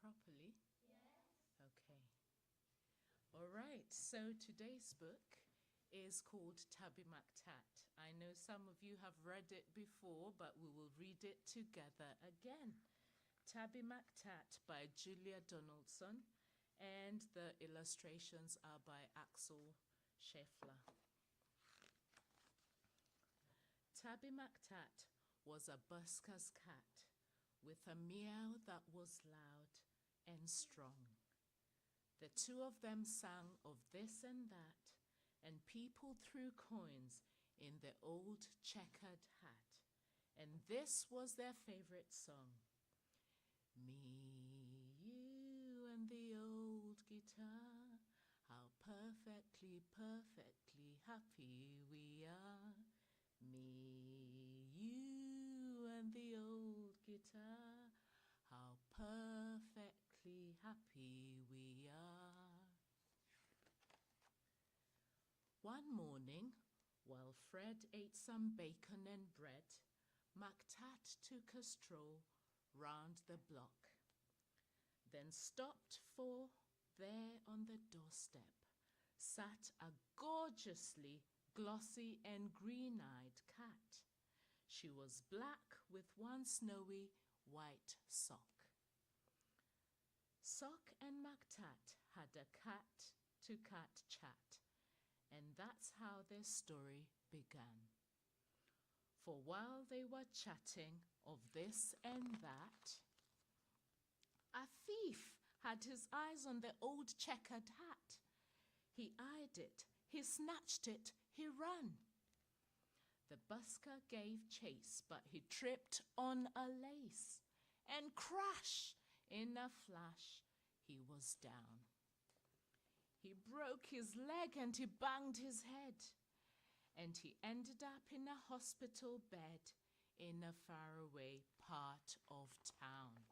properly? Yes. Okay. All right, so today's book is called Tabby McTat. I know some of you have read it before, but we will read it together again. Tabby McTat by Julia Donaldson, and the illustrations are by Axel Scheffler. Tabby McTat was a busker's cat with a meow that was loud and strong. The two of them sang of this and that, and people threw coins in the old checkered hat. And this was their favorite song. Me, you, and the old guitar, how perfectly, perfectly happy we are. Me, you, and the old guitar, how perfectly happy we are. One morning, while Fred ate some bacon and bread, McTat took a stroll round the block, then stopped, for there on the doorstep sat a gorgeously glossy and green-eyed cat. She was black with one snowy white sock. Sock and McTat had a cat-to-cat chat, and that's how their story began. For while they were chatting of this and that, a thief had his eyes on the old checkered hat. He eyed it, he snatched it, he ran. The busker gave chase, but he tripped on a lace, and crash! In a flash, he was down. He broke his leg and he banged his head, and he ended up in a hospital bed in a faraway part of town.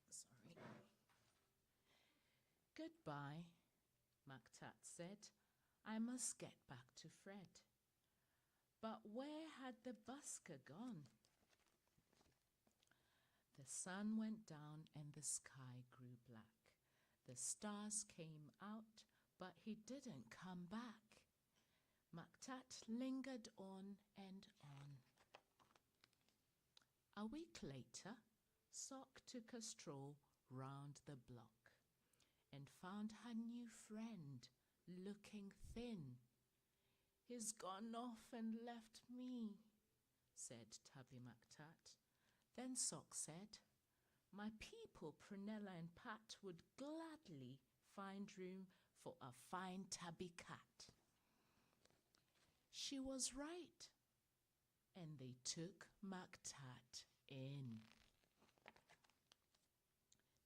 Sorry. Goodbye, McTat said. I must get back to Fred. But where had the busker gone? The sun went down and the sky grew black. The stars came out, but he didn't come back. McTat lingered on and on. A week later, Sock took a stroll round the block and found her new friend looking thin. He's gone off and left me, said Tabby McTat. Then Sock said, my people Prunella and Pat would gladly find room for a fine tabby cat. She was right, and they took McTat in.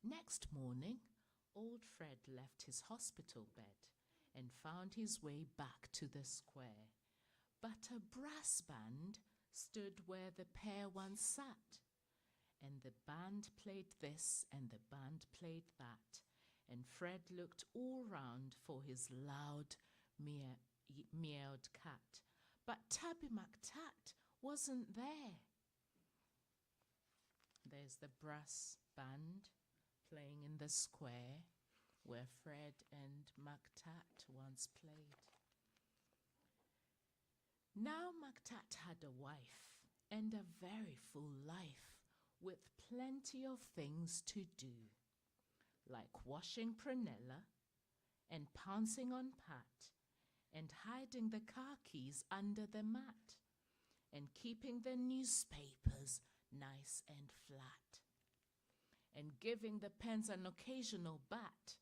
Next morning, old Fred left his hospital bed and found his way back to the square. But a brass band stood where the pair once sat, and the band played this and the band played that, and Fred looked all round for his loud, meowed cat. But Tabby McTat wasn't there. There's the brass band playing in the square where Fred and McTat once played. Now McTat had a wife and a very full life, with plenty of things to do, like washing Prunella and pouncing on Pat and hiding the car keys under the mat and keeping the newspapers nice and flat and giving the pens an occasional bat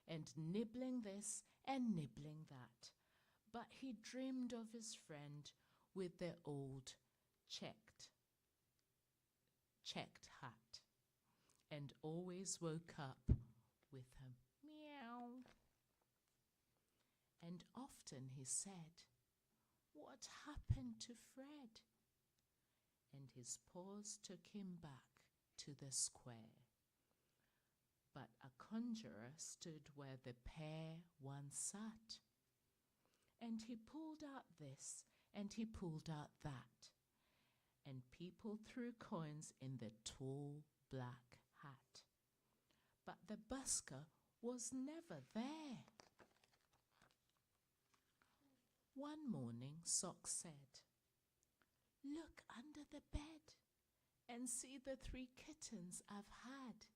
and nibbling this and nibbling that. But he dreamed of his friend with the old checked hat, and always woke up with a meow. And often he said, what happened to Fred? And his paws took him back to the square. But a conjurer stood where the pair once sat, and he pulled out this and he pulled out that, and people threw coins in the tall black hat. But the busker was never there. One morning, Sock said, "Look under the bed and see the 3 kittens I've had."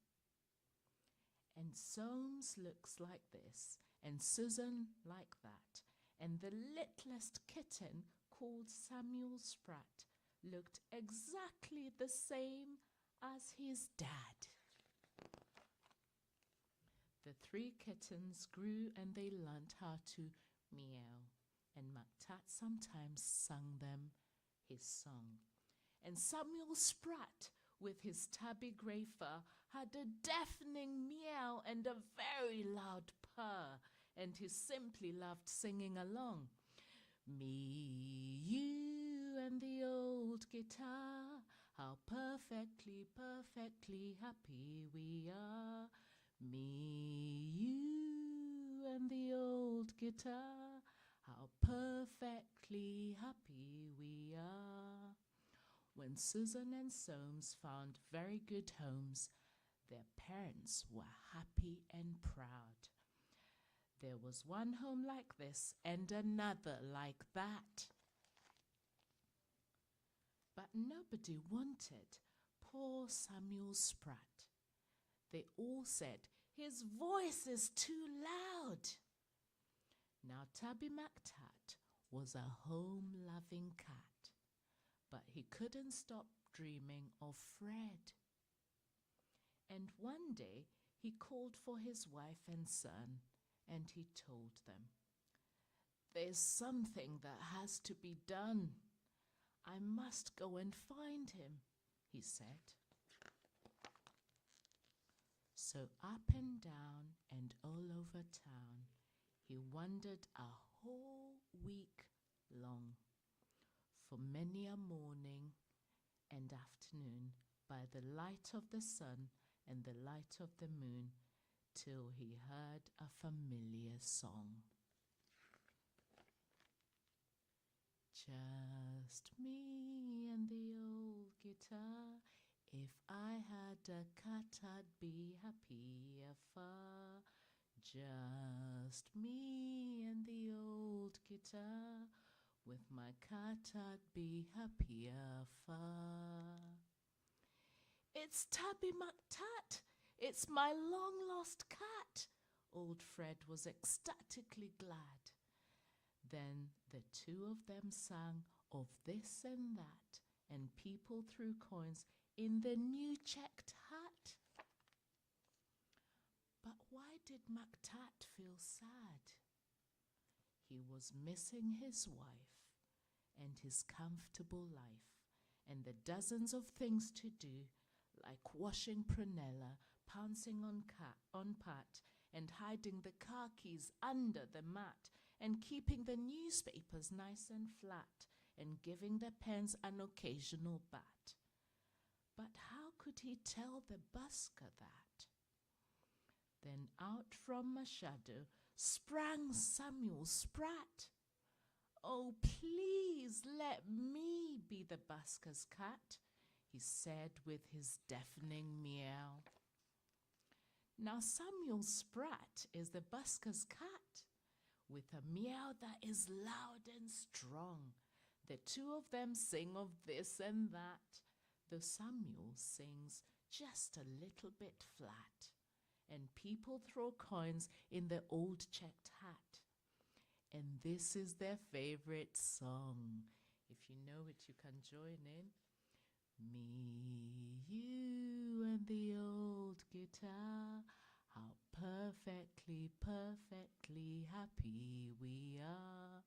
And Soames looks like this, and Susan like that, and the littlest kitten, called Samuel Spratt, looked exactly the same as his dad. The 3 kittens grew and they learnt how to meow, and Mactat sometimes sung them his song. And Samuel Spratt, with his tabby grey fur, had a deafening meow and a very loud purr, and he simply loved singing along. Me, you, and the old guitar, how perfectly, perfectly happy we are. Me, you, and the old guitar, how perfectly happy we are. When Susan and Soames found very good homes, their parents were happy and proud. There was one home like this and another like that. But nobody wanted poor Samuel Spratt. They all said, "His voice is too loud." Now Tabby Mactat was a home-loving cat, but he couldn't stop dreaming of Fred. And one day he called for his wife and son, and he told them, "There's something that has to be done. I must go and find him," he said. So up and down and all over town, he wandered a whole week long, for many a morning and afternoon, by the light of the sun and the light of the moon, till he heard a familiar song. Just me and the old guitar. If I had a cat, I'd be happier far. Just me and the old guitar. With my cat, I'd be happier far. "It's Tabby Mactat! It's my long-lost cat!" Old Fred was ecstatically glad. Then the 2 of them sang of this and that, and people threw coins in the new checked hat. But why did Mactat feel sad? He was missing his wife and his comfortable life and the dozens of things to do, like washing Prunella, pouncing on Pat, and hiding the car keys under the mat, and keeping the newspapers nice and flat, and giving the pens an occasional bat. But how could he tell the busker that? Then out from a shadow sprang Samuel Spratt. "Oh, please let me be the busker's cat," he said with his deafening meow. Now Samuel Spratt is the busker's cat, with a meow that is loud and strong. The 2 of them sing of this and that, though Samuel sings just a little bit flat, and people throw coins in the old checked hat. And this is their favorite song. If you know it, you can join in. Me, you, and the old guitar, how perfectly, perfectly happy we are.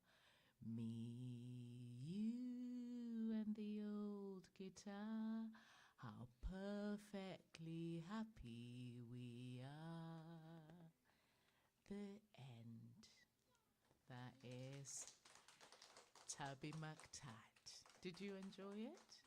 Me, you, and the old guitar, how perfectly happy we are. The end. That is Tabby Mactat. Did you enjoy it?